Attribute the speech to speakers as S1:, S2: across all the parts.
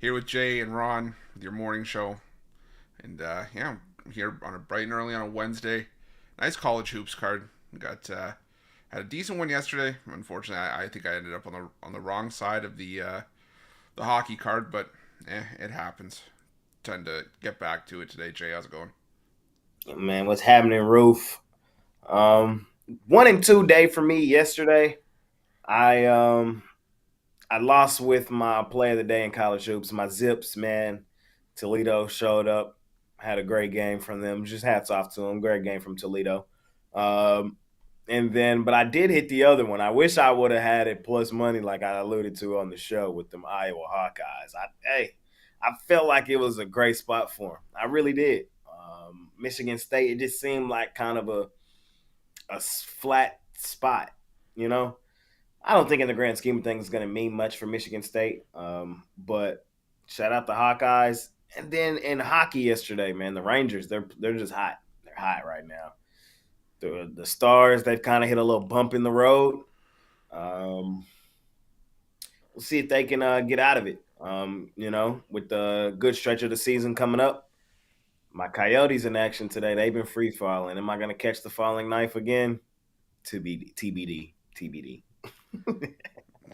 S1: Here with Jay and Ron with your morning show. And yeah, I'm here on a bright and early on a Wednesday. Nice college hoops card. Got had a decent one yesterday. Unfortunately, I think I ended up on the wrong side of the hockey card, but it happens. Tend to get back to it today. Jay, how's it going?
S2: Man, what's happening, Roof? Um, 1 and 2 day for me yesterday. I um I lost with my play of the day in college hoops. My Zips, man. Toledo showed up. Had a great game from them. Just hats off to them. Great game from Toledo. Um, but I did hit the other one. I wish I would have had it plus money, like I alluded to on the show with them Iowa Hawkeyes. I felt like it was a great spot for them. I really did. Michigan State, it just seemed like kind of a flat spot, you know. I don't think in the grand scheme of things it's going to mean much for Michigan State. But shout out the Hawkeyes. And then in hockey yesterday, man, the Rangers, they're just hot. They're hot right now. The Stars, they've kind of hit a little bump in the road. Um, we'll see if they can get out of it. With the good stretch of the season coming up. My Coyotes in action today. They've been free falling. Am I going to catch the falling knife again? TBD, TBD, TBD.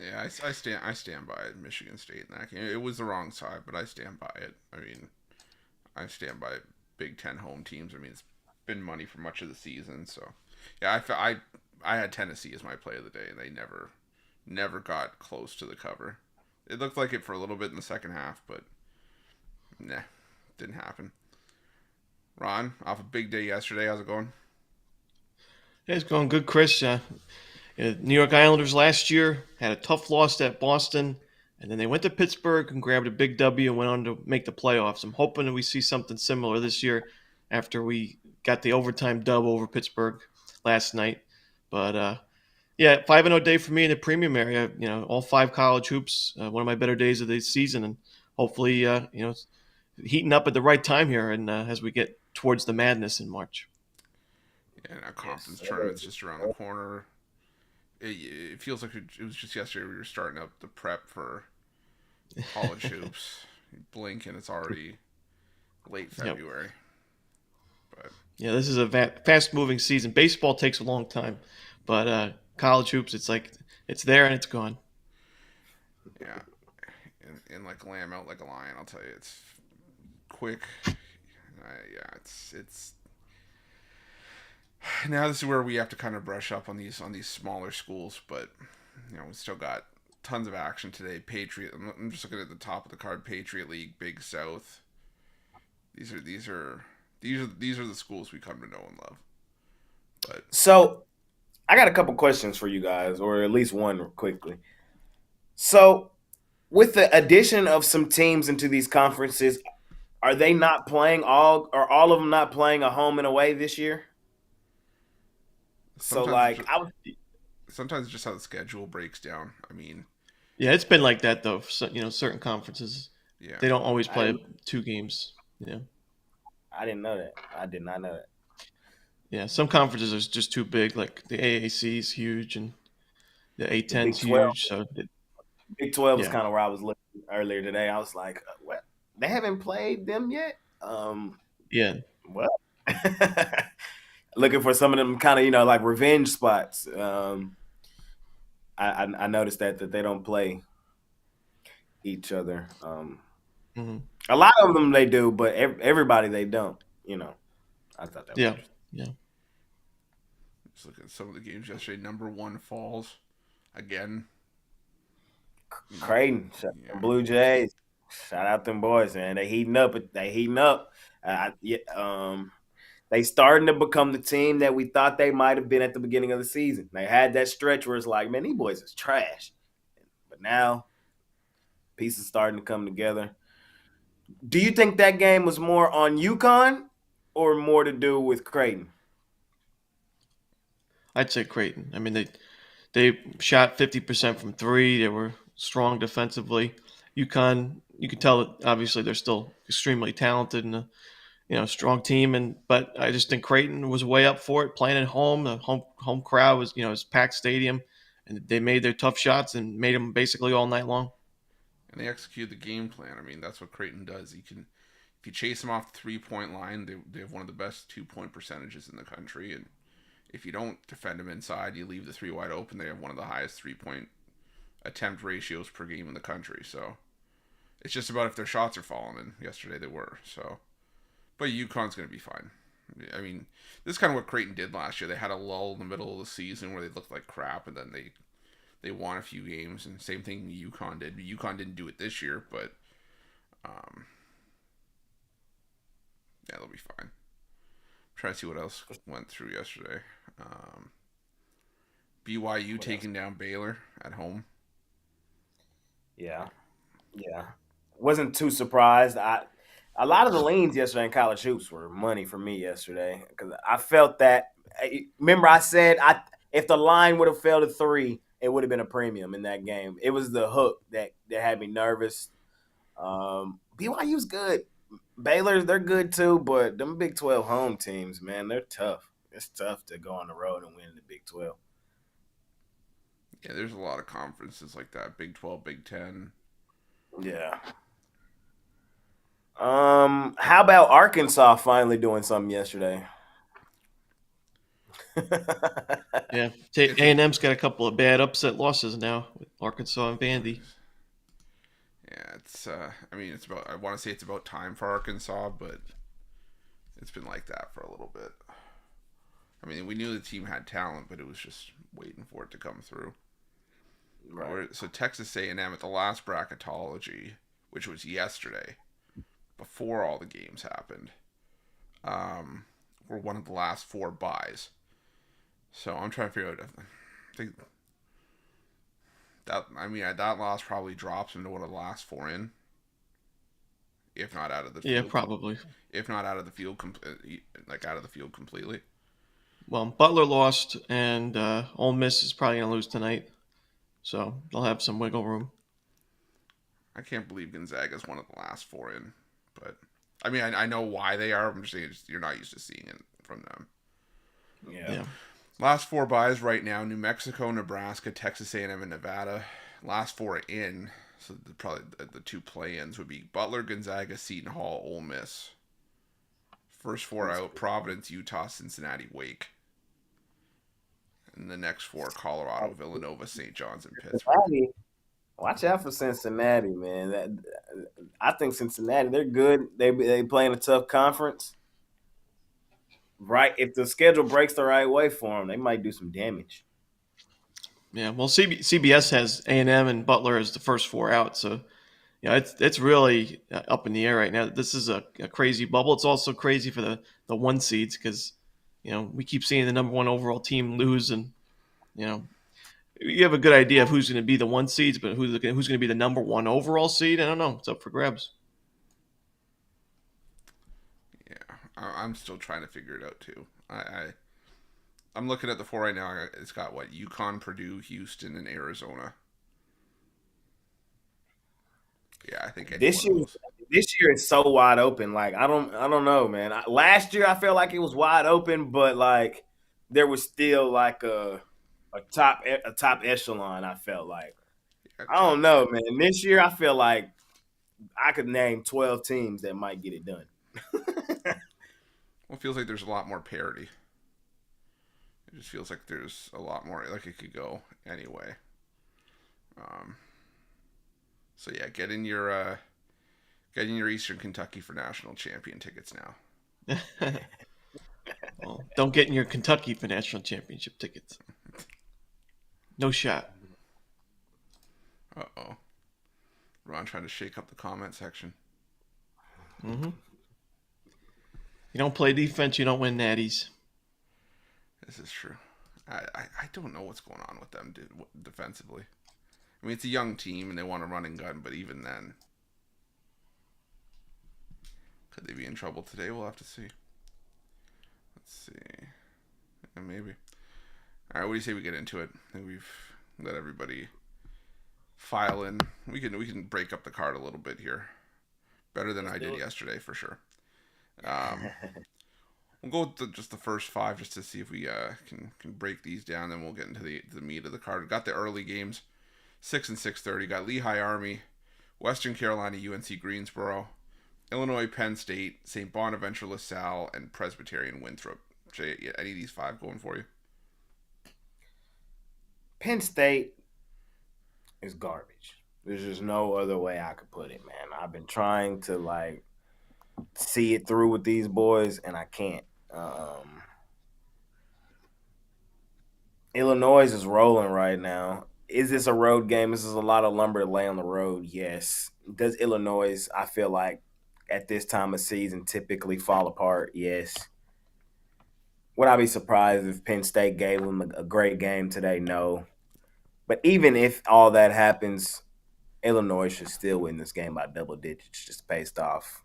S1: Yeah, I stand by it. Michigan State in that game. It was the wrong side, but I stand by it. I mean, I stand by Big Ten home teams. I mean, it's been money for much of the season. So, yeah, I had Tennessee as my play of the day, and they never got close to the cover. It looked like it for a little bit in the second half, but nah, didn't happen. Ron, off a big day yesterday. How's it going?
S3: Hey, it's going good, Chris. New York Islanders last year had a tough loss at Boston, and then they went to Pittsburgh and grabbed a big W and went on to make the playoffs. I'm hoping that we see something similar this year after we got the overtime dub over Pittsburgh last night. But yeah, 5-0 day for me in the premium area. All five college hoops. One of my better days of the season, and hopefully, it's heating up at the right time here, and as we get towards the madness in March.
S1: Yeah, our
S2: Yes,
S1: conference
S2: sir.
S1: tournament's just around the corner. It feels like it was just yesterday we were starting up the prep for college hoops. Blink and it's already late
S3: Yep.
S1: February. But
S3: Yeah, this is a fast-moving season. Baseball takes a long time, but college hoops, it's like it's there and it's gone.
S1: yeah, and like lamb out like a lion. I'll tell you, it's quick. Yeah, it's now this is where we have to kind of brush up on these smaller schools, but we still got tons of action today. Patriot. I'm just looking at the top of the card. Patriot League, Big South. These are the schools we come to know and love. But
S2: So I got a couple questions for you guys, or at least one quickly. So with the addition of some teams into these conferences, are they not playing all or all of them not playing a home and away this year? So
S1: sometimes it's
S2: like
S1: just,
S2: I was
S1: sometimes it's just how the schedule breaks down. I mean,
S3: Yeah, it's been like that though. So, certain conferences
S1: yeah,
S3: they don't always
S2: I
S3: play
S2: didn't
S3: two games. Yeah,
S2: I didn't know that. I did not know that.
S3: yeah. Some conferences are just too big. Like the AAC is huge and the
S2: The
S3: A10 is
S2: Big 12.
S3: huge. So
S2: Big 12 is
S3: yeah,
S2: kind of where I was looking earlier today. I was like, what? They haven't played them yet?
S3: yeah,
S2: Well, looking for some of them kind of, like revenge spots. I noticed that they don't play each other.
S3: hmm
S2: A lot of them they do, but everybody they don't. You know, I thought that was
S3: yeah,
S2: interesting.
S3: yeah.
S1: just look at some of the games yesterday. Number one falls again.
S2: Creighton,
S1: Yeah,
S2: Blue Jays, shout out them boys, man. They heating up. They heating up. Yeah, they starting to become the team that we thought they might have been at the beginning of the season. They had that stretch where it's like, man, these boys is trash. But now pieces starting to come together. Do you think that game was more on UConn or more to do with Creighton?
S3: I'd say Creighton. I mean, they shot 50% from three. They were strong defensively. UConn, you can tell that obviously they're still extremely talented and a strong team. But I just think Creighton was way up for it, playing at home. The home crowd was packed stadium, and they made their tough shots and made them basically all night long.
S1: and they execute the game plan. I mean, that's what Creighton does. If you chase them off the 3-point line, they have one of the best 2-point percentages in the country. And if you don't defend them inside, you leave the three wide open. They have one of the highest 3-point attempt ratios per game in the country. So it's just about if their shots are falling. And yesterday they were. So, but UConn's going to be fine. I mean, this is kind of what Creighton did last year. They had a lull in the middle of the season where they looked like crap, and then they won a few games. And same thing UConn did. UConn didn't do it this year, but yeah, they'll be fine. I'm trying to see what else went through yesterday. BYU taking down Baylor at home.
S2: Yeah. Wasn't too surprised. A lot of the leans yesterday in college hoops were money for me yesterday because I felt that. Remember, I said if the line would have fell to 3, it would have been a premium in that game. It was the hook that had me nervous. BYU's good. Baylor, they're good too, but them Big 12 home teams, man, they're tough. It's tough to go on the road and win the Big 12.
S1: Yeah, there's a lot of conferences like that. Big 12, Big 10.
S2: Yeah. How about Arkansas finally doing something yesterday?
S3: Yeah, A&M's got a couple of bad upset losses now with Arkansas and Vandy.
S1: Yeah, it's. I mean, it's about. I want to say it's about time for Arkansas, but it's been like that for a little bit. I mean, we knew the team had talent, but it was just waiting for it to come through. Right. So Texas A&M at the last bracketology, which was yesterday, before all the games happened, were one of the last 4 buys. So I'm trying to figure out. I think that loss probably drops into one of the last 4 in, if not out of the field.
S3: Yeah, probably.
S1: If not out of the field, out of the field completely.
S3: Well, Butler lost, and Ole Miss is probably going to lose tonight, so they'll have some wiggle room.
S1: I can't believe Gonzaga's one of the last 4 in, but I mean, I know why they are. I'm just saying you're not used to seeing it from them.
S2: Yeah.
S1: Last 4 buys right now: New Mexico, Nebraska, Texas A&M, and Nevada. Last 4 in, so probably the 2 play-ins would be Butler, Gonzaga, Seton Hall, Ole Miss. First 4 out: Providence, Utah, Cincinnati, Wake. And the next 4: Colorado, Villanova, St. John's, and Pittsburgh.
S2: Watch out for Cincinnati, man. I think Cincinnati, they're good. They play in a tough conference. Right, if the schedule breaks the right way for them, they might do some damage.
S3: Yeah, well, CBS has A&M and Butler as the first 4 out, so yeah, it's really up in the air right now. This is a crazy bubble. It's also crazy for the 1 seeds because we keep seeing the number 1 overall team lose, and you have a good idea of who's going to be the 1 seeds, but who's going to be the number 1 overall seed? I don't know. It's up for grabs.
S1: Yeah, I'm still trying to figure it out too. I'm looking at the 4 right now. It's got UConn, Purdue, Houston, and Arizona. Yeah, I think
S2: this year is so wide open. Like I don't know, man. Last year I felt like it was wide open, but like there was still like a top echelon. I felt like I don't know, man. This year I feel like I could name 12 teams that might get it done.
S1: Well, it feels like there's a lot more parity. It just feels like there's a lot more. Like it could go anyway. So yeah, get in your Eastern Kentucky for national champion tickets now.
S3: Well, don't get in your Kentucky for national championship tickets. No shot.
S1: Uh-oh. Ron trying to shake up the comment section.
S3: Mm-hmm. You don't play defense, you don't win natties.
S1: This is true. I don't know what's going on with them defensively. I mean, it's a young team and they want to run and gun, but even then, could they be in trouble today? We'll have to see. Let's see. Yeah, maybe. All right, what do you say we get into it? I think we've let everybody file in. We can break up the card a little bit here. Better than I did yesterday, for sure. We'll go with just the first 5 just to see if we can break these down. Then we'll get into the meat of the card. We've got the early games, 6 and 6:30. Got Lehigh Army Western Carolina, UNC Greensboro, Illinois, Penn State, St. Bonaventure, LaSalle, and Presbyterian Winthrop. Jay, any of these 5 going for you?
S2: Penn State is garbage. There's just no other way I could put it, man. I've been trying to see it through with these boys, and I can't. Illinois is rolling right now. Is this a road game? This is a lot of lumber to lay on the road. Yes. Does Illinois, I feel like, at this time of season, typically fall apart? Yes. Would I be surprised if Penn State gave them a great game today? No. But even if all that happens, Illinois should still win this game by double digits, just based off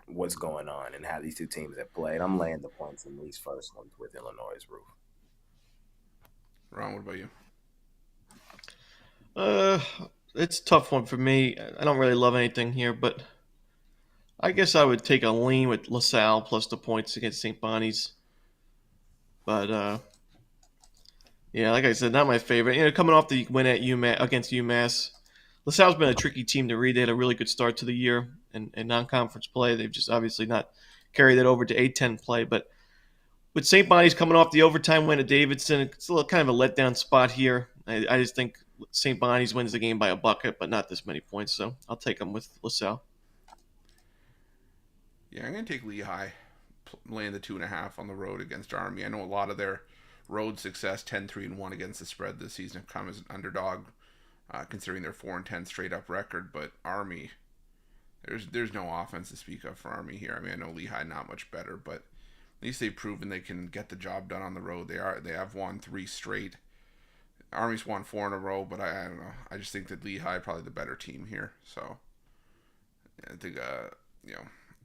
S2: what's going on and how these two teams have played. I'm laying the points in these first ones with Illinois' roof.
S1: Ron, what about you?
S3: It's a tough one for me. I don't really love anything here, but I guess I would take a lean with LaSalle plus the points against St. Bonnie's. But yeah, like I said, not my favorite. Coming off the win at against UMass, LaSalle's been a tricky team to read. They had a really good start to the year in non-conference play. They've just obviously not carried that over to A10 play. But with St. Bonnie's coming off the overtime win at Davidson, it's a little kind of a letdown spot here. I just think St. Bonnie's wins the game by a bucket, but not this many points. So I'll take them with LaSalle.
S1: Yeah, I'm going to take Lehigh, laying the 2.5 on the road against Army. I know a lot of their road success, 10-3-1 against the spread this season, have come as an underdog, considering their 4-10 straight up record. But Army, there's no offense to speak of for Army here. I mean, I know Lehigh not much better, but at least they've proven they can get the job done on the road. They have won 3 straight. Army's won 4 in a row, but I don't know. I just think that Lehigh probably the better team here. So yeah, I think a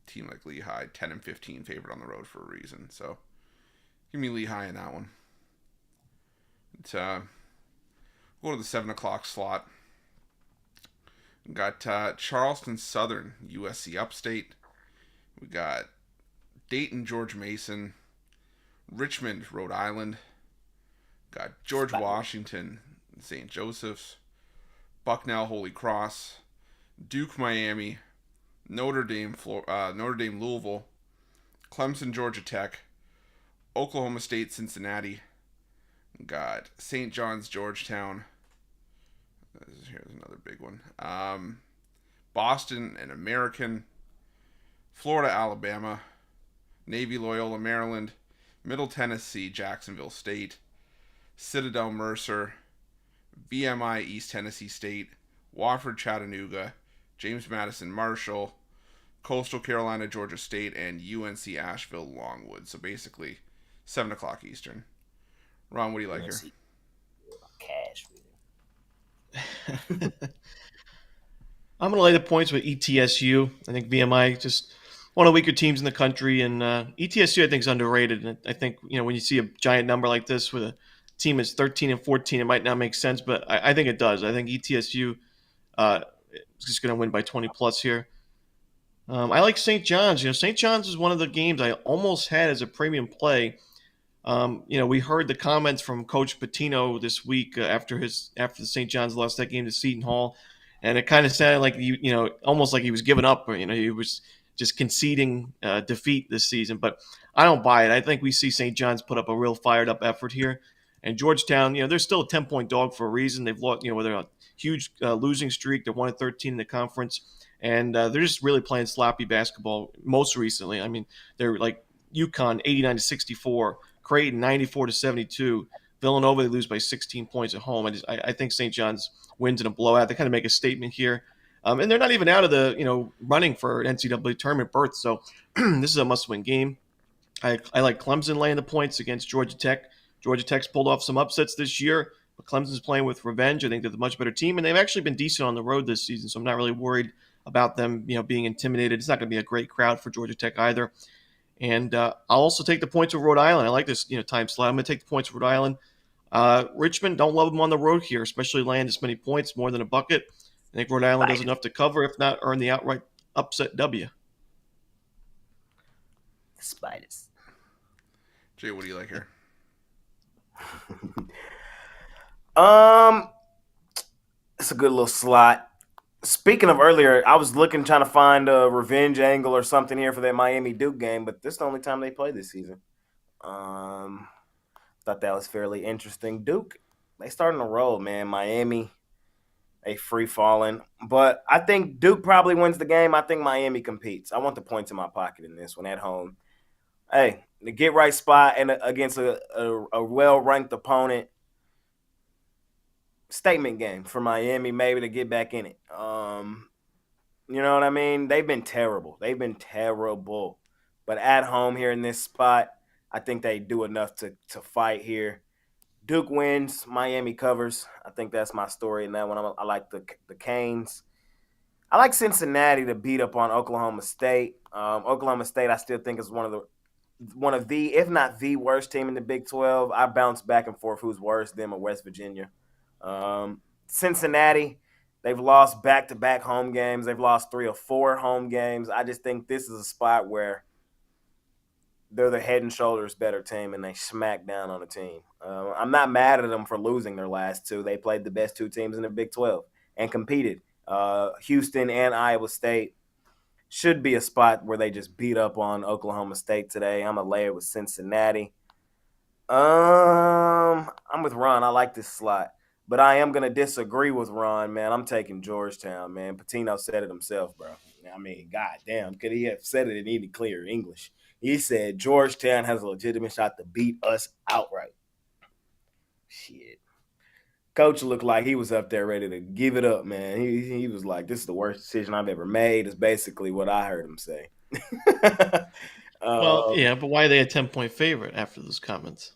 S1: team like Lehigh, 10-15 favored on the road for a reason. So give me Lehigh in that one. Go to the 7 o'clock slot. We got Charleston Southern, USC Upstate. We got Dayton, George Mason. Richmond, Rhode Island. Got George Washington, St. Joseph's. Bucknell, Holy Cross. Duke, Miami. Notre Dame, Louisville. Clemson, Georgia Tech. Oklahoma State, Cincinnati. Got St. John's, Georgetown. Here's another big one. Boston and American. Florida, Alabama. Navy, Loyola, Maryland. Middle Tennessee, Jacksonville State. Citadel, Mercer. VMI, East Tennessee State. Wofford, Chattanooga. James Madison, Marshall. Coastal Carolina, Georgia State. And UNC Asheville, Longwood. So basically 7 o'clock Eastern. Ron, what do you like here?
S2: Cash.
S3: I'm going to lay the points with ETSU. I think VMI just one of the weaker teams in the country, and ETSU I think is underrated. And I think when you see a giant number like this with a team that's 13-14, it might not make sense, but I think it does. I think ETSU is just going to win by 20 plus here. I like St. John's. St. John's is one of the games I almost had as a premium play. We heard the comments from Coach Pitino this week after the St. John's lost that game to Seton Hall, and it kind of sounded like almost like he was giving up, or he was just conceding defeat this season. But I don't buy it. I think we see St. John's put up a real fired up effort here, and Georgetown, they're still a 10-point dog for a reason. They've lost, they're a huge losing streak. They're 1-13 in the conference, and they're just really playing sloppy basketball most recently. I mean, they're like UConn 89-64. Creighton 94-72. Villanova, they lose by 16 points at home. I think St. John's wins in a blowout. They kind of make a statement here. And they're not even out of the running for an NCAA tournament berth. So this is a must-win game. I like Clemson laying the points against Georgia Tech. Georgia Tech's pulled off some upsets this year, but Clemson's playing with revenge. I think they're the much better team, and they've actually been decent on the road this season. So I'm not really worried about them, being intimidated. It's not going to be a great crowd for Georgia Tech either. And I'll also take the points of Rhode Island. I like this, time slot. I'm going to take the points of Rhode Island. Richmond, don't love them on the road here, especially laying this many points, more than a bucket. I think Rhode Island does enough to cover, if not earn the outright upset W.
S2: Spiders.
S1: Jay, what do you like here?
S2: It's a good little slot. Speaking of earlier, I was trying to find a revenge angle or something here for that Miami Duke game, but this is the only time they play this season. Um, Thought that was fairly interesting. Duke, they starting to roll, man. Miami, they free falling, but I think Duke probably wins the game. I think Miami competes. I want the points in my pocket in this one at home. Hey, the get right spot and against a well ranked opponent. Statement game for Miami, maybe to get back in it. You know what I mean? They've been terrible. They've been terrible. But at home here in this spot, I think they do enough to fight here. Duke wins, Miami covers. I think that's my story in that one. I like the Canes. I like Cincinnati to beat up on Oklahoma State. Oklahoma State, I still think is one of the, if not the worst team in the Big 12. I bounce back and forth who's worse, them or West Virginia. Cincinnati, they've lost back-to-back home games. They've lost 3 or 4 home games. I just think this is a spot where they're the head and shoulders better team, and they smack down on the team. I'm not mad at them for losing their last 2. They played the best 2 teams in the Big 12 and competed. Houston and Iowa State should be a spot where they just beat up on Oklahoma State today. I'm a layer with Cincinnati. I'm with Ron. I like this slot, but I am gonna disagree with Ron, man. I'm taking Georgetown, man. Patino said it himself, bro. I mean, goddamn, could he have said it in any clear English? He said Georgetown has a legitimate shot to beat us outright. Shit. Coach looked like he was up there ready to give it up, man. He was like, "This is the worst decision I've ever made." Is basically what I heard him say.
S3: Well, yeah, but why are they a 10-point favorite after those comments?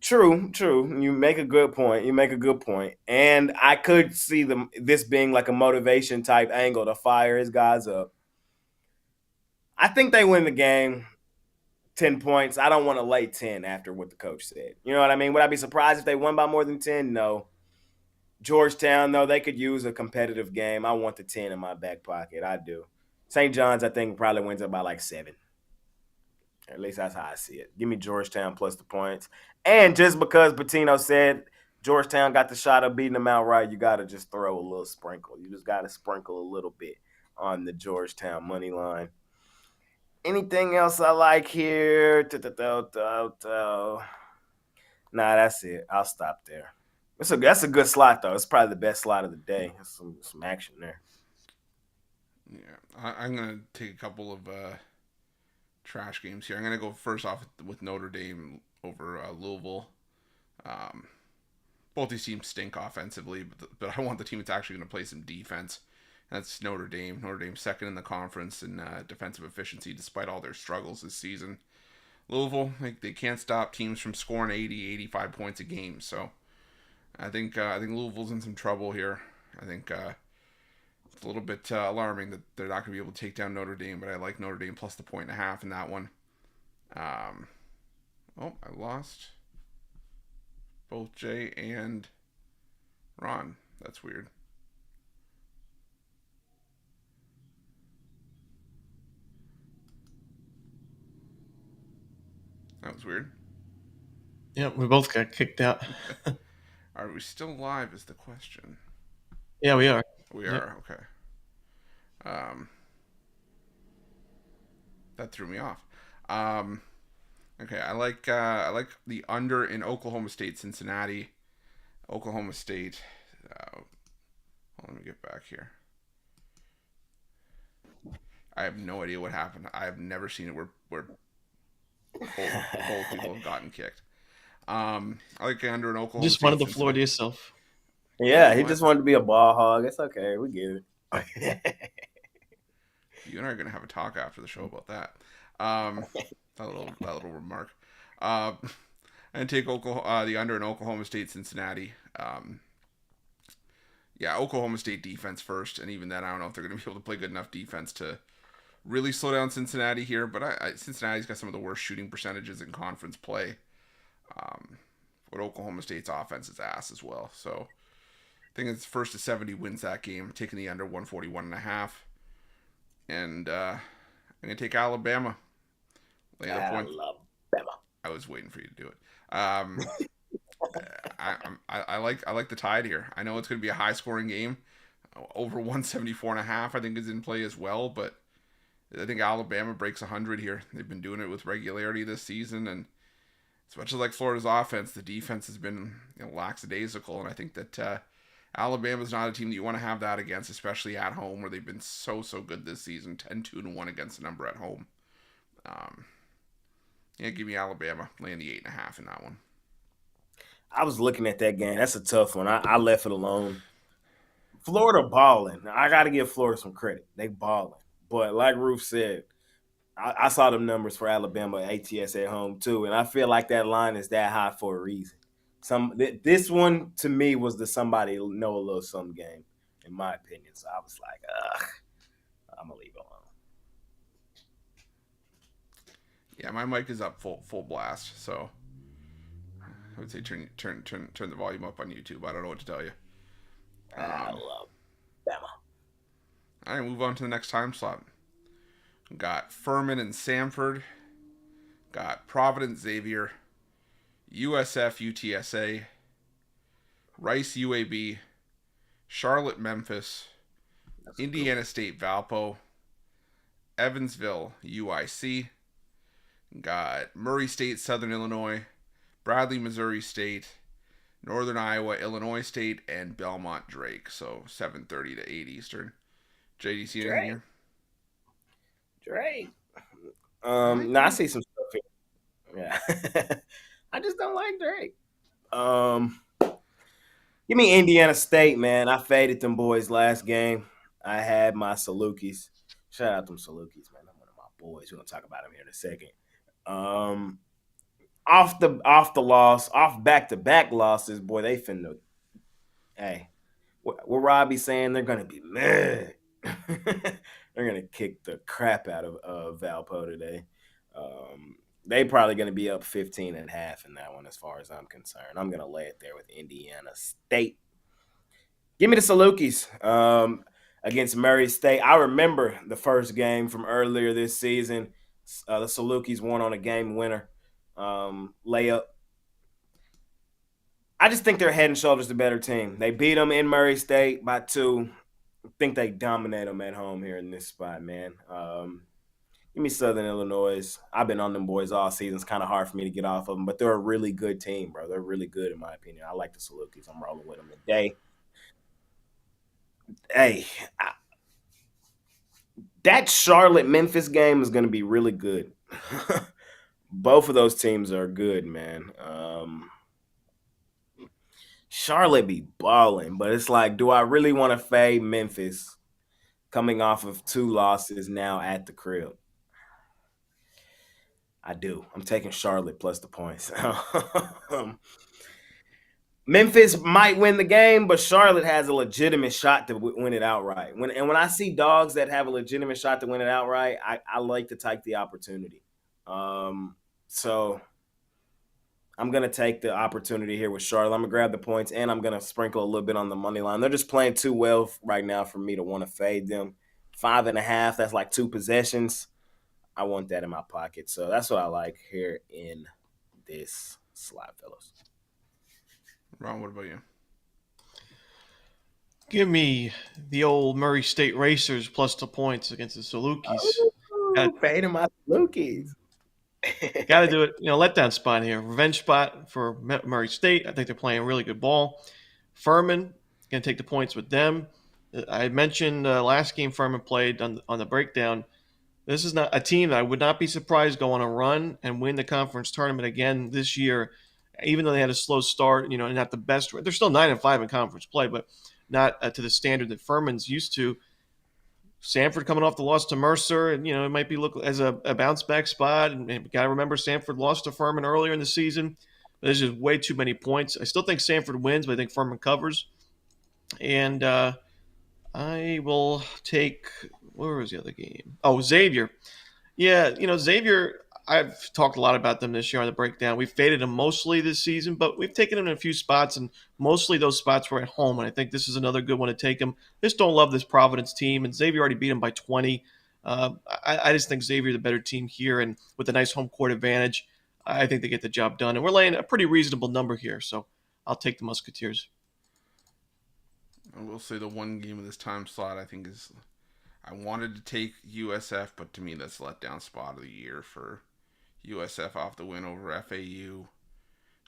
S2: True. You make a good point. And I could see this being like a motivation type angle to fire his guys up. I think they win the game 10 points. I don't want to lay 10 after what the coach said. You know what I mean? Would I be surprised if they won by more than 10? No. Georgetown, though, they could use a competitive game. I want the 10 in my back pocket. I do. St. John's, I think, probably wins up by like 7. At least that's how I see it. Give me Georgetown plus the points. And just because Patino said Georgetown got the shot of beating them outright, you got to just throw a little sprinkle. You just got to sprinkle a little bit on the Georgetown money line. Anything else I like here? Nah, that's it. I'll stop there. That's a good slot, though. It's probably the best slot of the day. There's some action there.
S1: Yeah, I'm going to take a couple of trash games here. I'm going to go first off with Notre Dame over Louisville. Both these teams stink offensively, but I want the team that's actually going to play some defense. That's Notre Dame. Notre Dame's second in the conference in defensive efficiency despite all their struggles this season. Louisville, they can't stop teams from scoring 80, 85 points a game. So I think Louisville's in some trouble here. I think it's a little bit alarming that they're not going to be able to take down Notre Dame, but I like Notre Dame plus the 1.5 in that one. I lost both Jay and Ron. That's weird. That was weird.
S3: Yeah, we both got kicked out.
S1: Are we still live is the question.
S3: Yeah, we are.
S1: We are, okay. That threw me off. Okay, I like the under in Oklahoma State, Cincinnati. Oklahoma State. Let me get back here. I have no idea what happened. I have never seen it where both people have gotten kicked. I like under in Oklahoma.
S3: Just wanted the floor to yourself.
S2: Yeah, he just wanted to be a ball hog. It's okay. We get it.
S1: You and I are gonna have a talk after the show about that. That little remark. And take the under in Oklahoma State, Cincinnati. Oklahoma State defense first, and even then, I don't know if they're going to be able to play good enough defense to really slow down Cincinnati here. But Cincinnati's got some of the worst shooting percentages in conference play. But Oklahoma State's offense is ass as well. So I think it's first to 70 wins that game, taking the under 141.5. And I'm going to take Alabama.
S2: Alabama.
S1: I was waiting for you to do it. I like the Tide here. I know it's going to be a high scoring game. Over 174.5, I think, is in play as well. But I think Alabama breaks 100 here. They've been doing it with regularity this season, and as much as like Florida's offense, the defense has been lackadaisical, and I think that Alabama's not a team that you want to have that against, especially at home, where they've been so good this season, 10-2-1 against the number at home. Yeah, give me Alabama laying the 8.5 in that one.
S2: I was looking at that game. That's a tough one. I left it alone. Florida balling. I got to give Florida some credit. They balling. But like Roof said, I saw them numbers for Alabama ATS at home too, and I feel like that line is that high for a reason. This one to me was the somebody know a little something game, in my opinion. So I was like, I'm gonna leave it alone.
S1: Yeah, my mic is up full blast, so I would say turn the volume up on YouTube. I don't know what to tell you.
S2: I love Bama.
S1: All right, move on to the next time slot. Got Furman and Samford. Got Providence Xavier. USF UTSA. Rice UAB. Charlotte Memphis. Indiana State Valpo. Evansville UIC. Got Murray State Southern Illinois. Bradley Missouri State. Northern Iowa Illinois State. And Belmont Drake. So 7:30 to 8 Eastern. JDC anything here?
S2: Drake. No, I see some stuff here. Yeah. I just don't like Drake. Give me Indiana State, man. I faded them boys last game. I had my Salukis. Shout out them Salukis, man. I'm one of my boys. We're gonna talk about them here in a second. Off the loss, off back-to-back losses, boy, they finna. Hey, what Robbie saying? They're gonna be mad. They're gonna kick the crap out of Valpo today. They probably gonna be up 15.5 in that one, as far as I'm concerned. I'm gonna lay it there with Indiana State. Give me the Salukis against Murray State. I remember the first game from earlier this season. The Salukis won on a game winner layup. I just think they're head and shoulders the better team. They beat them in Murray State by 2. I think they dominate them at home here in this spot, man. Give me Southern Illinois. I've been on them boys all season. It's kind of hard for me to get off of them, but they're a really good team, bro. They're really good in my opinion. I like the Salukis. I'm rolling with them today. Hey, that Charlotte-Memphis game is going to be really good. Both of those teams are good, man. Charlotte be balling, but it's like, do I really want to fade Memphis coming off of 2 losses now at the crib? I do. I'm taking Charlotte plus the points. Memphis might win the game, but Charlotte has a legitimate shot to win it outright. When I see dogs that have a legitimate shot to win it outright, I like to take the opportunity. So I'm going to take the opportunity here with Charlotte. I'm going to grab the points, and I'm going to sprinkle a little bit on the money line. They're just playing too well right now for me to want to fade them. 5.5, that's like 2 possessions. I want that in my pocket. So that's what I like here in this slot, fellas.
S1: Ron, what about you?
S3: Give me the old Murray State Racers plus the points against the Salukis.
S2: Fading my Salukis.
S3: Got to do it. Letdown spot here. Revenge spot for Murray State. I think they're playing really good ball. Furman, going to take the points with them. I mentioned last game Furman played on the breakdown. This is not a team that I would not be surprised go on a run and win the conference tournament again this year, even though they had a slow start, not the best. They're still 9-5 in conference play, but not to the standard that Furman's used to. Samford coming off the loss to Mercer, and it might be look as a bounce back spot. And got to remember Samford lost to Furman earlier in the season. There's just way too many points. I still think Samford wins, but I think Furman covers. And I will take where was the other game? Oh, Xavier. Yeah, Xavier. I've talked a lot about them this year on the breakdown. We've faded them mostly this season, but we've taken them in a few spots, and mostly those spots were at home. And I think this is another good one to take them. Just don't love this Providence team, and Xavier already beat them by 20. I just think Xavier the better team here, and with a nice home court advantage, I think they get the job done. And we're laying a pretty reasonable number here, so I'll take the Musketeers.
S1: I will say the one game of this time slot I think is I wanted to take USF, but to me that's letdown spot of the year for USF off the win over FAU.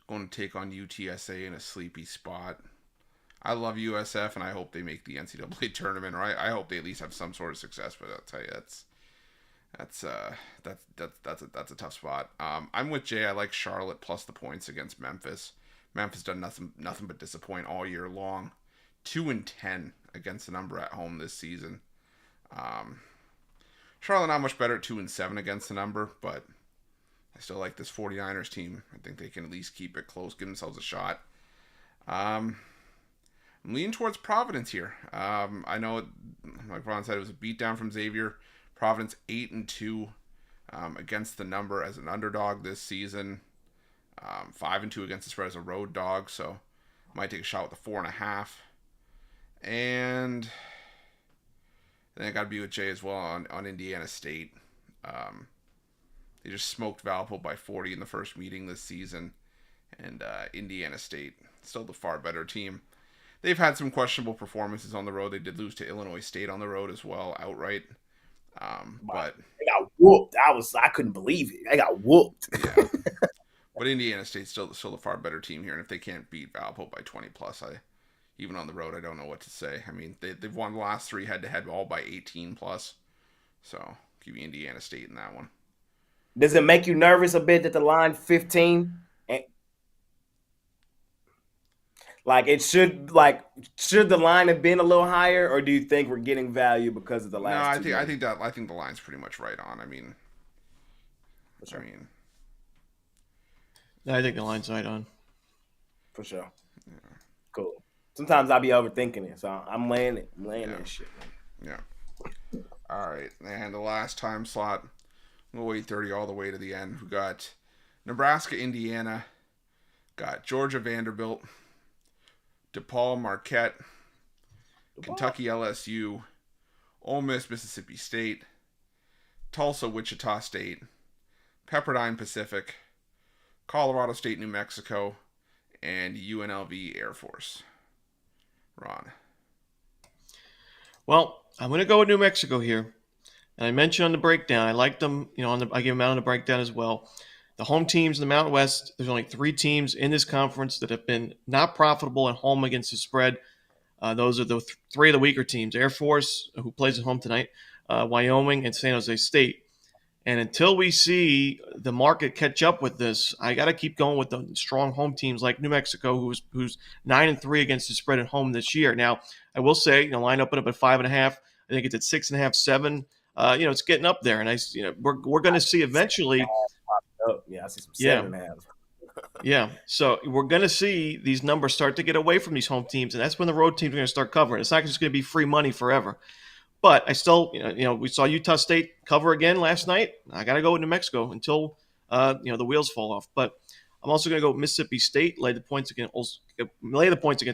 S1: Going to take on UTSA in a sleepy spot. I love USF and I hope they make the NCAA tournament, or I hope they at least have some sort of success. But I'll tell you, that's a tough spot. I'm with Jay. I like Charlotte plus the points against Memphis. Memphis done nothing but disappoint all year long. 2-10 against the number at home this season. Charlotte not much better at 2-7 against the number, but I still like this 49ers team. I think they can at least keep it close, give themselves a shot. I'm leaning towards Providence here. I know, like Ron said, it was a beatdown from Xavier. Providence 8-2 against the number as an underdog this season. 5-2 against the spread as a road dog, so might take a shot with a 4.5. And then I got to be with Jay as well on Indiana State. They just smoked Valpo by 40 in the first meeting this season, and Indiana State still the far better team. They've had some questionable performances on the road. They did lose to Illinois State on the road as well, outright. But
S2: they got whooped. I couldn't believe it. They got whooped.
S1: Yeah. But Indiana State's still the far better team here, and if they can't beat Valpo by 20 plus, even on the road, I don't know what to say. I mean, they've won the last 3 head-to-head all by 18 plus, so give me Indiana State in that one.
S2: Does it make you nervous a bit that the line 15? Should the line have been a little higher, or do you think we're getting value because of the last?
S1: No, I think the line's pretty much right on. I
S3: think the line's right on.
S2: For sure. Yeah. Cool. Sometimes I'll be overthinking it, so I'm laying it. I'm laying that shit.
S1: Yeah. All right, and the last time slot, we'll wait 30 all the way to the end. We got Nebraska, Indiana, got Georgia, Vanderbilt, DePaul, Marquette, Kentucky, LSU, Ole Miss, Mississippi State, Tulsa, Wichita State, Pepperdine, Pacific, Colorado State, New Mexico, and UNLV, Air Force. Ron.
S3: Well, I'm going to go with New Mexico here. And I mentioned on the breakdown, I like them, I give them out on the breakdown as well. The home teams in the Mountain West, there's only 3 teams in this conference that have been not profitable at home against the spread. Those are the 3 of the weaker teams. Air Force, who plays at home tonight, Wyoming, and San Jose State. And until we see the market catch up with this, I got to keep going with the strong home teams like New Mexico, who's 9-3 against the spread at home this year. Now, I will say, line up at 5.5. I think it's at 6.5, 7. It's getting up there, and we're going to see eventually.
S2: Yeah, I see some 7.5.
S3: Yeah, so we're going to see these numbers start to get away from these home teams, and that's when the road teams are going to start covering. It's not just going to be free money forever. But I still, we saw Utah State cover again last night. I got to go with New Mexico until, the wheels fall off. But I'm also going to go with Mississippi State, lay the points against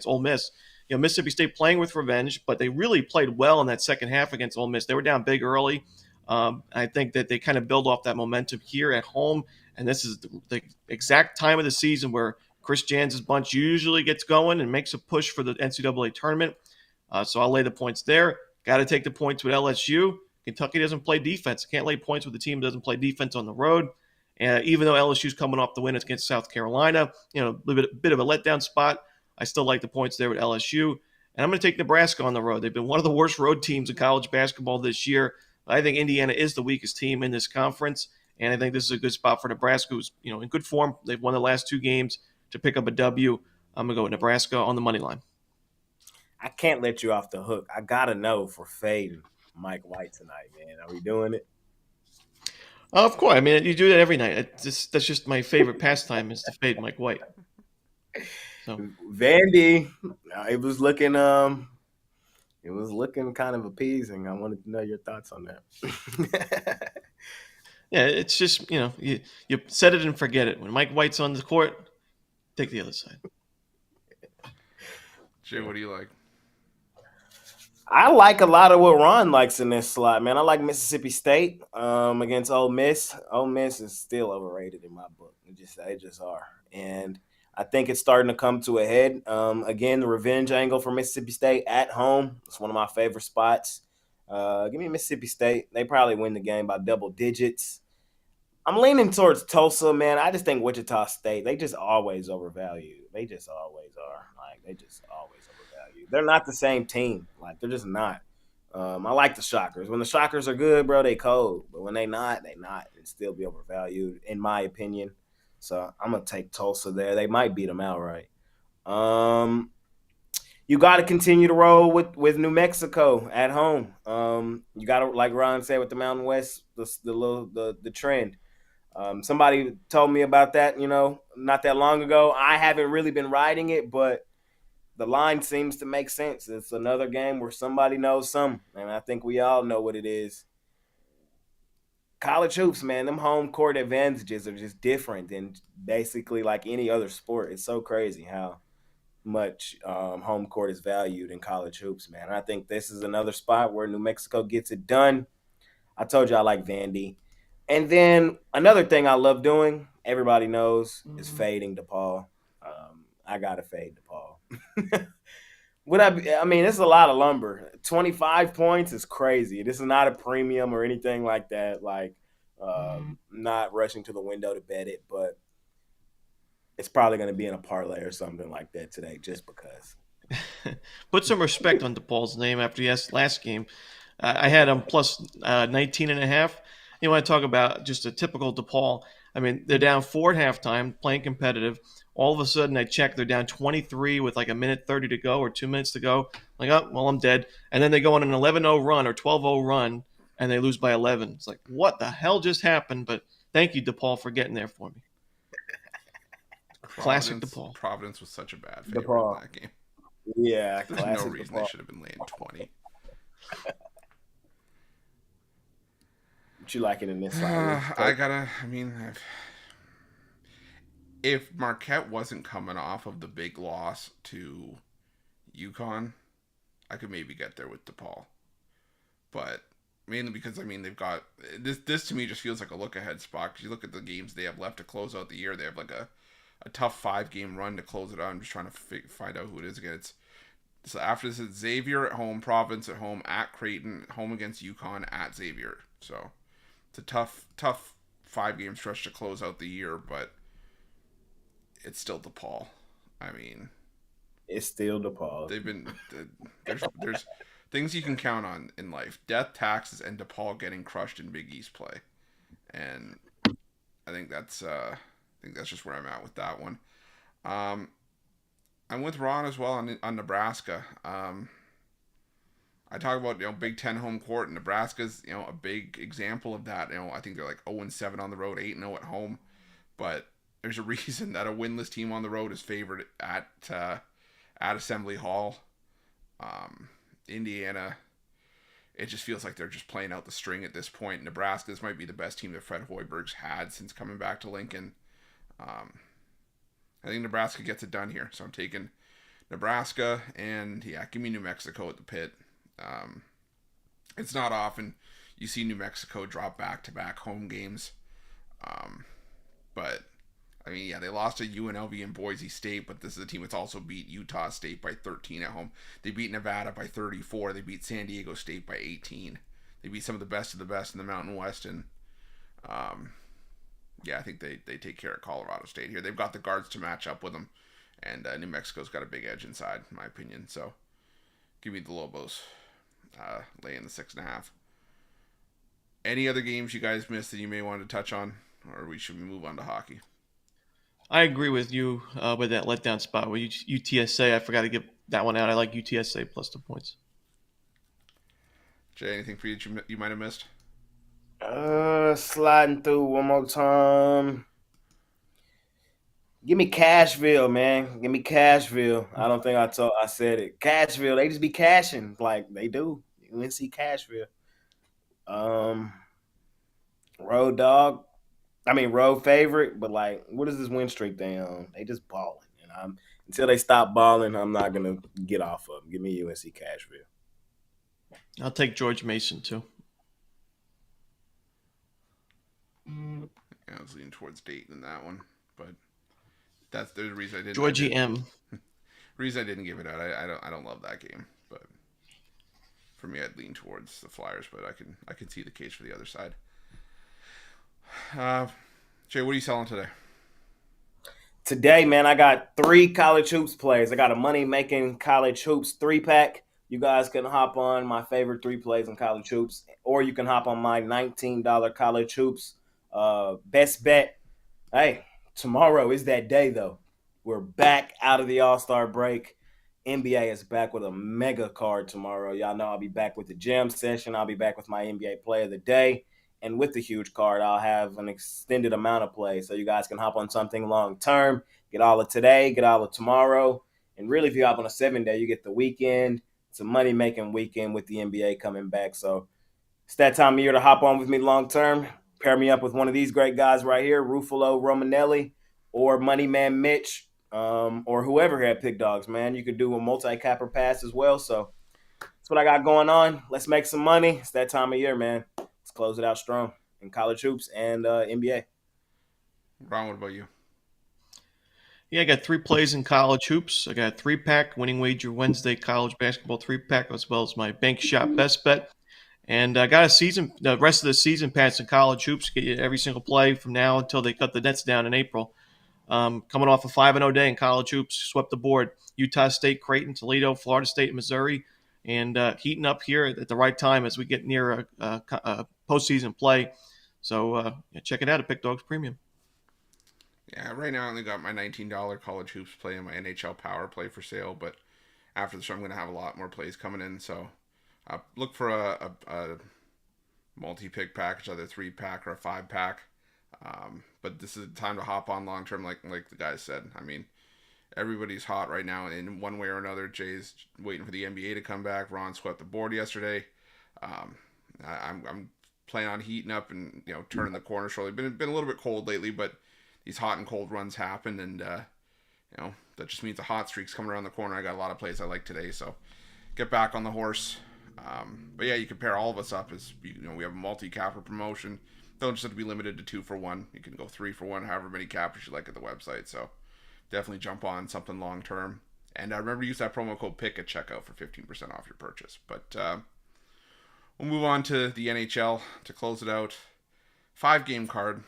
S3: Ole Miss. Mississippi State playing with revenge, but they really played well in that second half against Ole Miss. They were down big early. I think that they kind of build off that momentum here at home. And this is the exact time of the season where Chris Jans' bunch usually gets going and makes a push for the NCAA tournament. So I'll lay the points there. Got to take the points with LSU. Kentucky doesn't play defense. Can't lay points with the team that doesn't play defense on the road. Even though LSU's coming off the win against South Carolina, a bit of a letdown spot, I still like the points there with LSU. And I'm going to take Nebraska on the road. They've been one of the worst road teams in college basketball this year. I think Indiana is the weakest team in this conference, and I think this is a good spot for Nebraska, who's in good form. They've won the last 2 games to pick up a W. I'm going to go with Nebraska on the money line.
S2: I can't let you off the hook. I got to know for fading Mike White tonight, man. Are we doing it?
S3: Of course. I mean, you do that every night. That's just my favorite pastime is to fade Mike White. So
S2: Vandy, it was looking kind of appeasing. I wanted to know your thoughts on that.
S3: Yeah, it's just, you set it and forget it. When Mike White's on the court, take the other side.
S1: Jay, what do you like?
S2: I like a lot of what Ron likes in this slot, man. I like Mississippi State against Ole Miss. Ole Miss is still overrated in my book. They just are. And I think it's starting to come to a head. Again, the revenge angle for Mississippi State at home. It's one of my favorite spots. Give me Mississippi State. They probably win the game by double digits. I'm leaning towards Tulsa, man. I just think Wichita State, they just always overvalue. They just always are. Like, they just always overvalue. They're not the same team. Like, they're just not. I like the Shockers. When the Shockers are good, bro, they cold. But when they not, they not. And still be overvalued, in my opinion. So I'm gonna take Tulsa there. They might beat them outright. You got to continue to roll with New Mexico at home. You got to, like Ron said, with the Mountain West, the trend. Somebody told me about that, not that long ago. I haven't really been riding it, but the line seems to make sense. It's another game where somebody knows some, and I think we all know what it is. College hoops, man, them home court advantages are just different than basically like any other sport. It's so crazy how much home court is valued in college hoops, man. I think this is another spot where New Mexico gets it done. I told you I like Vandy. And then another thing I love doing, everybody knows, is fading DePaul. I got to fade DePaul. I mean, it's a lot of lumber. 25 points is crazy. This is not a premium or anything like that. Like, not rushing to the window to bet it, but it's probably going to be in a parlay or something like that today just because.
S3: Put some respect on DePaul's name after last game. I had him plus 19.5. You want to talk about just a typical DePaul. I mean, they're down 4 at halftime, playing competitive. All of a sudden, I check, they're down 23 with like a minute 30 to go or 2 minutes to go. Like, oh, well, I'm dead. And then they go on an 11-0 run or 12-0 run, and they lose by 11. It's like, what the hell just happened? But thank you, DePaul, for getting there for me. Classic DePaul.
S1: Providence was such a bad favorite in that game.
S2: Yeah,
S1: there's no reason DePaul. They should have been laying 20.
S2: What you liking in this?
S1: If Marquette wasn't coming off of the big loss to UConn, I could maybe get there with DePaul. But mainly because, they've got this to me just feels like a look ahead spot. Because you look at the games they have left to close out the year, they have like a tough 5-game run to close it out. I'm just trying to find out who it is again. So after this, it's Xavier at home, Providence at home, at Creighton, home against UConn, at Xavier. So it's a tough 5-game stretch to close out the year, but it's still DePaul.
S2: It's still DePaul.
S1: They've been there's things you can count on in life: death, taxes, and DePaul getting crushed in Big East play. And I think that's just where I'm at with that one. I'm with Ron as well on Nebraska. I talk about Big Ten home court, and Nebraska's a big example of that. I think they're like 0-7 on the road, 8-0 at home, but there's a reason that a winless team on the road is favored at Assembly Hall. Indiana, it just feels like they're just playing out the string at this point. Nebraska, this might be the best team that Fred Hoiberg's had since coming back to Lincoln. I think Nebraska gets it done here, so I'm taking Nebraska, and give me New Mexico at the pit. It's not often you see New Mexico drop back-to-back home games, but they lost to UNLV and Boise State, but this is a team that's also beat Utah State by 13 at home. They beat Nevada by 34. They beat San Diego State by 18. They beat some of the best in the Mountain West, and I think they take care of Colorado State here. They've got the guards to match up with them, and New Mexico's got a big edge inside, in my opinion. So give me the Lobos laying the 6.5. Any other games you guys missed that you may want to touch on, or should we move on to hockey?
S3: I agree with you with that letdown spot with UTSA. I forgot to give that one out. I like UTSA plus the points.
S1: Jay, anything for you might have missed?
S2: Sliding through one more time. Give me Cashville, man. Give me Cashville. I don't think I said it. Cashville, they just be cashing like they do. UNC Cashville. Road dog. Road favorite, but what is this win streak they on? They just balling. And until they stop balling, I'm not gonna get off of them. Give me UNC Cashville.
S3: I'll take George Mason too.
S1: I was leaning towards Dayton in that one, but That's the reason I didn't.
S3: Georgie M.
S1: Reason I didn't give it out. I don't love that game, but for me, I'd lean towards the Flyers. But I can see the case for the other side. Jay, what are you selling today?
S2: Today, man, I got 3 college hoops plays. I got a money-making college hoops 3-pack. You guys can hop on my favorite 3 plays in college hoops, or you can hop on my $19 college hoops best bet. Hey, tomorrow is that day, though. We're back out of the All-Star break. NBA is back with a mega card tomorrow. Y'all know I'll be back with the gym session. I'll be back with my NBA player of the day. And with the huge card, I'll have an extended amount of play. So you guys can hop on something long term, get all of today, get all of tomorrow. And really, if you hop on a 7-day, you get the weekend. It's a money-making weekend with the NBA coming back. So it's that time of year to hop on with me long term. Pair me up with one of these great guys right here, Ruffolo Romanelli or Money Man Mitch, or whoever had pick dogs, man. You could do a multi-capper pass as well. So that's what I got going on. Let's make some money. It's that time of year, man. Let's close it out strong in college hoops and NBA.
S1: Ron, what about you?
S3: Yeah, I got 3 plays in college hoops. I got a 3-pack winning wager Wednesday college basketball 3-pack, as well as my bank shot best bet. And I got the rest of the season pass in college hoops. Get you every single play from now until they cut the nets down in April. Coming off a 5-0 day in college hoops, swept the board. Utah State, Creighton, Toledo, Florida State, Missouri, and heating up here at the right time as we get near a postseason play. So check it out at Pick Dogs Premium.
S1: Yeah, right now I only got my $19 college hoops play and my NHL power play for sale, but after the show I'm going to have a lot more plays coming in. So look for a multi-pick package, either 3-pack or a 5-pack. But this is the time to hop on long term, like the guys said. I mean, everybody's hot right now in one way or another. Jay's waiting for the NBA to come back. Ron swept the board yesterday. I'm planning on heating up and turning the corner slowly. Been a little bit cold lately, but these hot and cold runs happen, and that just means the hot streak's coming around the corner. I got a lot of plays I like today, so get back on the horse. But yeah, you can pair all of us up as we have a multi-capper promotion. Don't just have to be limited to 2 for 1. You can go 3 for 1, however many cappers you like at the website. So definitely jump on something long term. And remember to use that promo code PICK at checkout for 15% off your purchase. But we'll move on to the NHL to close it out. 5-game card.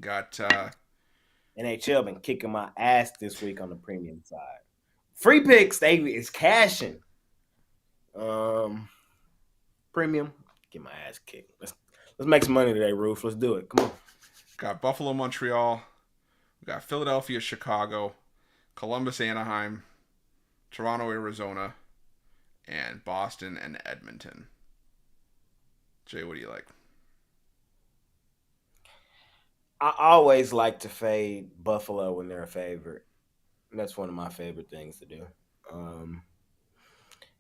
S1: Got
S2: NHL been kicking my ass this week on the premium side. Free picks, they is cashing. Premium, get my ass kicked. Let's make some money today, Roof. Let's do it. Come on.
S1: Got Buffalo, Montreal. We got Philadelphia, Chicago, Columbus, Anaheim, Toronto, Arizona, and Boston and Edmonton. Jay, what do you like?
S2: I always like to fade Buffalo when they're a favorite. That's one of my favorite things to do.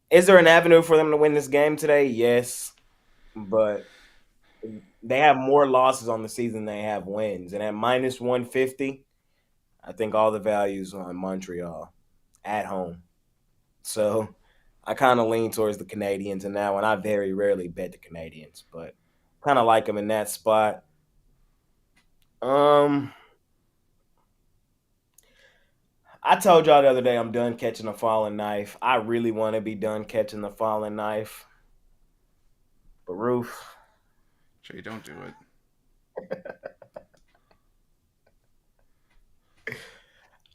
S2: Is there an avenue for them to win this game today? Yes. But they have more losses on the season than they have wins. And at minus 150, I think all the values on Montreal at home. So I kind of lean towards the Canadians and now, and I very rarely bet the Canadians, but kind of like them in that spot. I told y'all the other day I'm done catching a falling knife. I really want to be done catching the falling knife. But Roof.
S1: Jay, don't do it.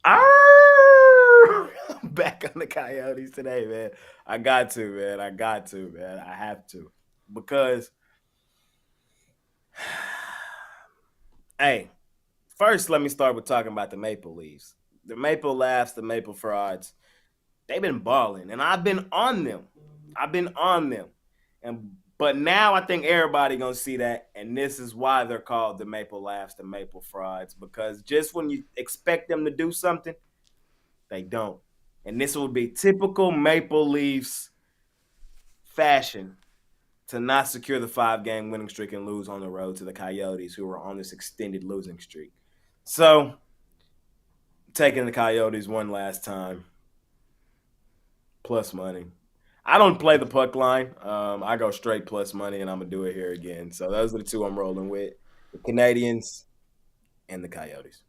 S2: I'm back on the Coyotes today, man. I got to, man. I have to. Because, hey, first let me start with talking about the Maple Leafs. The Maple Laughs, the Maple Frauds, they've been balling, and I've been on them. But now I think everybody gonna see that, and this is why they're called the Maple Laughs, the Maple Frauds, because just when you expect them to do something, they don't. And this would be typical Maple Leafs fashion to not secure the 5-game winning streak and lose on the road to the Coyotes, who are on this extended losing streak. So, taking the Coyotes one last time, plus money. I don't play the puck line. I go straight plus money, and I'm going to do it here again. So those are the 2 I'm rolling with, the Canadians and the Coyotes.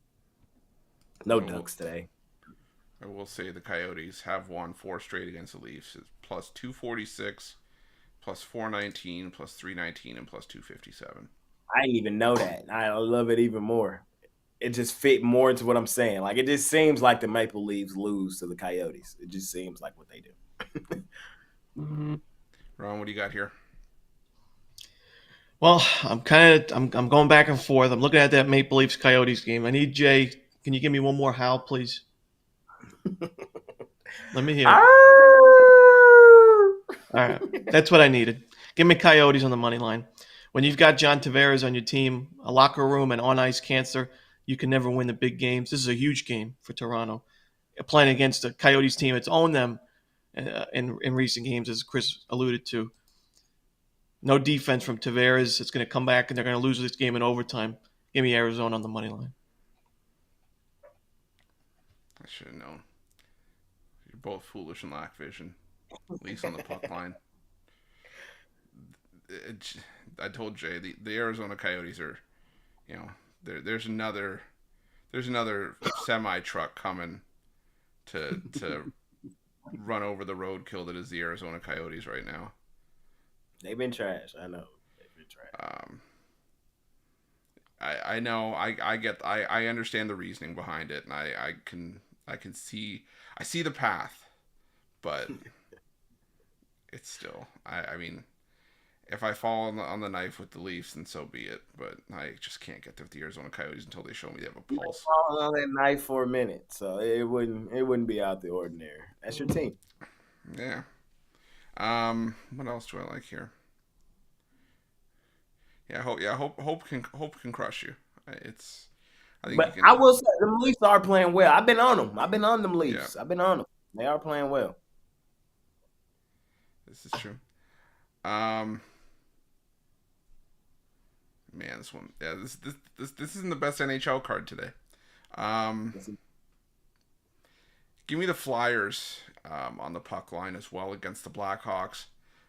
S2: No
S1: I will,
S2: dunks today.
S1: I will say the Coyotes have won 4 straight against the Leafs. It's plus 246, plus 419, plus 319, and plus 257.
S2: I didn't even know that. I love it even more. It just fit more into what I'm saying. Like it just seems like the Maple Leafs lose to the Coyotes. It just seems like what they do.
S1: Ron, what do you got here?
S3: Well, I'm going back and forth. I'm looking at that Maple Leafs Coyotes game. I need Jay. Can you give me one more howl, please? Let me hear it. All right, that's what I needed. Give me Coyotes on the money line. When you've got John Tavares on your team, a locker room, and on ice cancer, you can never win the big games. This is a huge game for Toronto. Playing against a Coyotes team, it's owned them in recent games, as Chris alluded to. No defense from Tavares. It's going to come back, and they're going to lose this game in overtime. Give me Arizona on the money line.
S1: I should have known. You're both foolish and lack vision. At least on the puck line. I told Jay the Arizona Coyotes are, you know, there's another semi truck coming to run over the roadkill that is the Arizona Coyotes right now.
S2: They've been trash. I know. They've been trash.
S1: I know. I understand the reasoning behind it, and I can see the path, but it's still. I mean, if I fall on the knife with the Leafs, then so be it. But I just can't get there with the Arizona Coyotes until they show me they have a pulse.
S2: On that knife for a minute, so it wouldn't be out the ordinary. That's your team.
S1: Yeah. What else do I like here? Yeah, hope can crush you. It's. I think
S2: But
S1: you can.
S2: I will say the Leafs are playing well. I've been on them. I've been on them Leafs.
S1: Yeah.
S2: I've been on them. They are playing well.
S1: This is true. Man, this one. Yeah, this isn't the best NHL card today. Give me the Flyers on the puck line as well against the Blackhawks.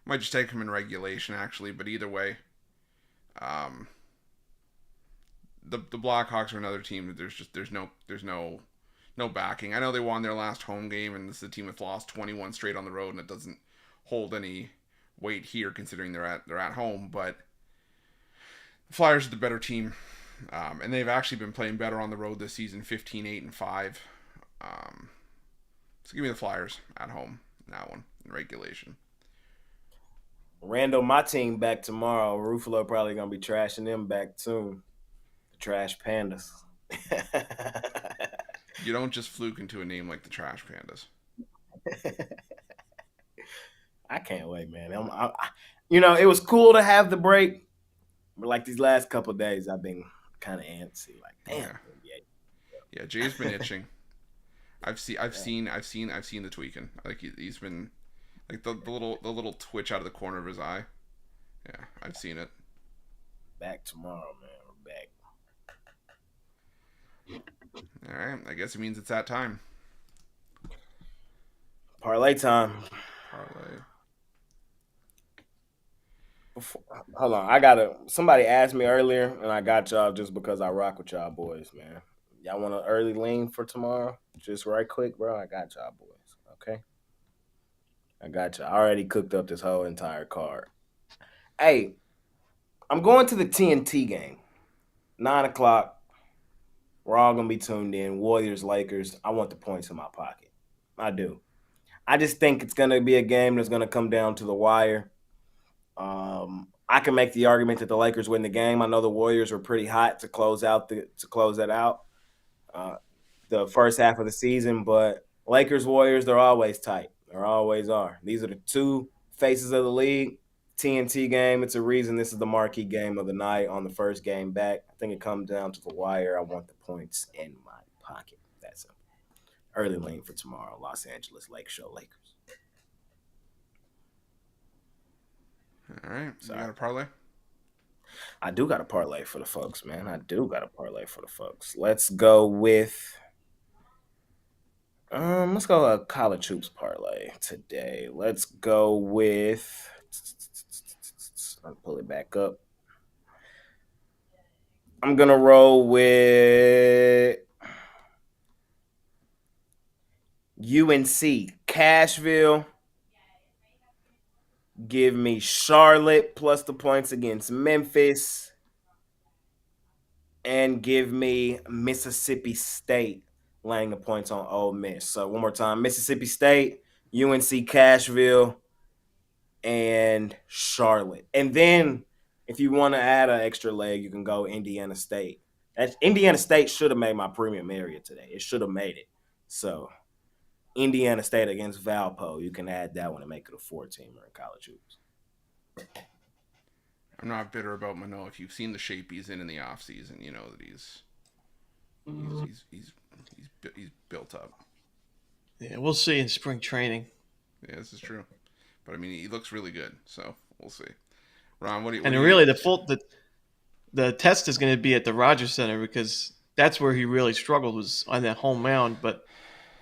S1: Might just take them in regulation actually, but either way, the Blackhawks are another team that there's no backing. I know they won their last home game, and this is a team that's lost 21 straight on the road, and it doesn't hold any weight here considering they're at home. But the Flyers are the better team, and they've actually been playing better on the road this season, 15-8-5. So give me the Flyers at home in that one in regulation.
S2: Randall, my team back tomorrow. Ruffolo probably gonna be trashing them back soon. The Trash Pandas.
S1: You don't just fluke into a name like the Trash Pandas.
S2: I can't wait, man. It was cool to have the break, but like these last couple of days, I've been kind of antsy. Like, damn.
S1: Yeah, Jay's been itching. I've seen the tweaking. Like he's been like the little twitch out of the corner of his eye. Yeah, I've seen it.
S2: Back tomorrow, man. We're
S1: All
S2: back.
S1: right, I guess it means it's that time.
S2: Parlay time.
S1: Parlay.
S2: Hold on, somebody asked me earlier, and I got y'all just because I rock with y'all boys, man. Y'all want an early lean for tomorrow? Just right quick, bro. I got y'all boys. Okay. I got you. I already cooked up this whole entire card. Hey, I'm going to the TNT game. 9:00. We're all gonna be tuned in. Warriors, Lakers. I want the points in my pocket. I do. I just think it's gonna be a game that's gonna come down to the wire. I can make the argument that the Lakers win the game. I know the Warriors were pretty hot to close that out. The first half of the season, but Lakers, Warriors, they're always tight. They always are. These are the two faces of the league. TNT game, it's a reason this is the marquee game of the night on the first game back. I think it comes down to the wire. I want the points in my pocket. That's a early lane for tomorrow. Los Angeles Lake Show Lakers.
S1: All right, so you got a parlay?
S2: I do got a parlay for the folks, man. I do got a parlay for the folks. Let's go with let's go a college hoops parlay today. Let's go with I'll pull it back up. I'm gonna roll with UNC Cashville. Give me Charlotte plus the points against Memphis. And give me Mississippi State laying the points on Ole Miss. So one more time, Mississippi State, UNC Cashville, and Charlotte. And then if you want to add an extra leg, you can go Indiana State. Indiana State should have made my premium area today. It should have made it. So Indiana State against Valpo, you can add that one and make it a 4-teamer in college hoops.
S1: I'm not bitter about Manoa. If you've seen the shape he's in the off season, you know that he's built up.
S3: Yeah, we'll see in spring training.
S1: Yeah, this is true. But I mean, he looks really good, so we'll see. Ron,
S3: the test is going to be at the Rogers Center because that's where he really struggled, was on that home mound. But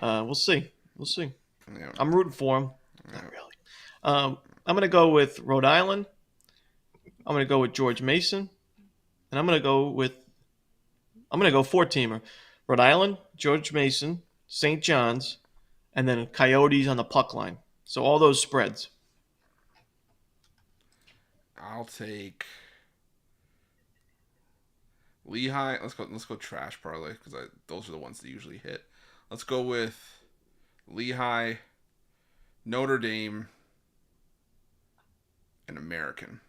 S3: we'll see.
S1: Yeah.
S3: I'm rooting for him. Yeah. Not really. I'm going to go with Rhode Island. I'm going to go with George Mason, and I'm going to go 4-teamer. Rhode Island, George Mason, St. John's, and then Coyotes on the puck line. So all those spreads.
S1: I'll take Lehigh. Let's go trash parlay because those are the ones that usually hit. Let's go with Lehigh, Notre Dame, and American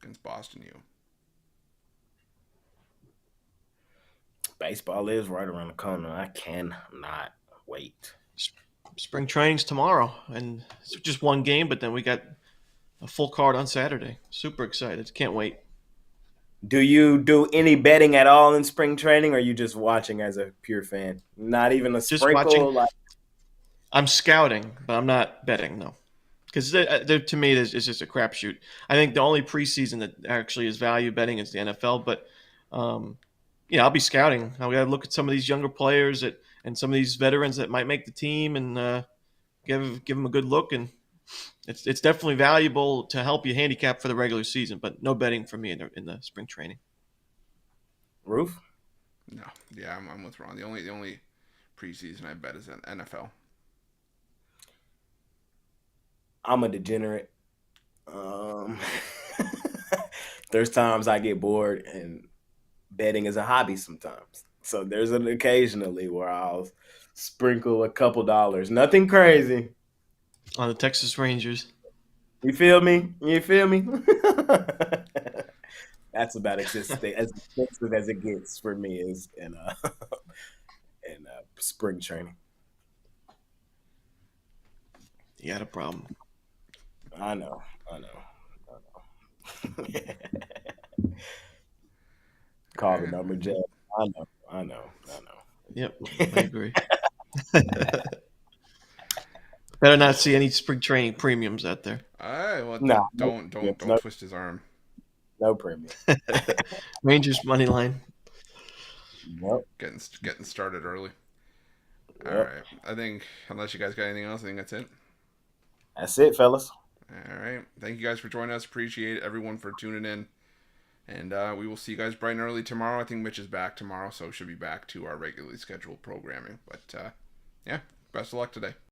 S1: against Boston U.
S2: Baseball is right around the corner. I cannot wait.
S3: Spring training's tomorrow, and it's just one game, but then we got a full card on Saturday. Super excited. Can't wait.
S2: Do you do any betting at all in spring training, or are you just watching as a pure fan? Not even a
S3: Just
S2: sprinkle?
S3: watching. I'm scouting, but I'm not betting, no. Because to me, it's just a crapshoot. I think the only preseason that actually is value betting is the NFL. But, I'll be scouting. I got to look at some of these younger players and some of these veterans that might make the team and give them a good look. And it's definitely valuable to help you handicap for the regular season, but no betting for me in the spring training.
S2: Roof?
S1: No. Yeah, I'm with Ron. The only preseason I bet is NFL.
S2: I'm a degenerate. There's times I get bored, and betting is a hobby sometimes. So there's an occasionally where I'll sprinkle a couple dollars. Nothing crazy.
S3: On the Texas Rangers.
S2: You feel me? That's about as expensive as it gets for me is in spring training.
S3: You got a problem.
S2: I know. Call the number, Jeff. I know.
S3: Yep, I agree. Better not see any spring training premiums out there.
S1: Don't twist his arm.
S2: No premium.
S3: Rangers money line.
S2: Nope.
S1: Getting started early.
S2: Yep.
S1: All right. I think unless you guys got anything else, I think that's it.
S2: That's it, fellas.
S1: All right. Thank you guys for joining us. Appreciate everyone for tuning in. And we will see you guys bright and early tomorrow. I think Mitch is back tomorrow, so should be back to our regularly scheduled programming. But, best of luck today.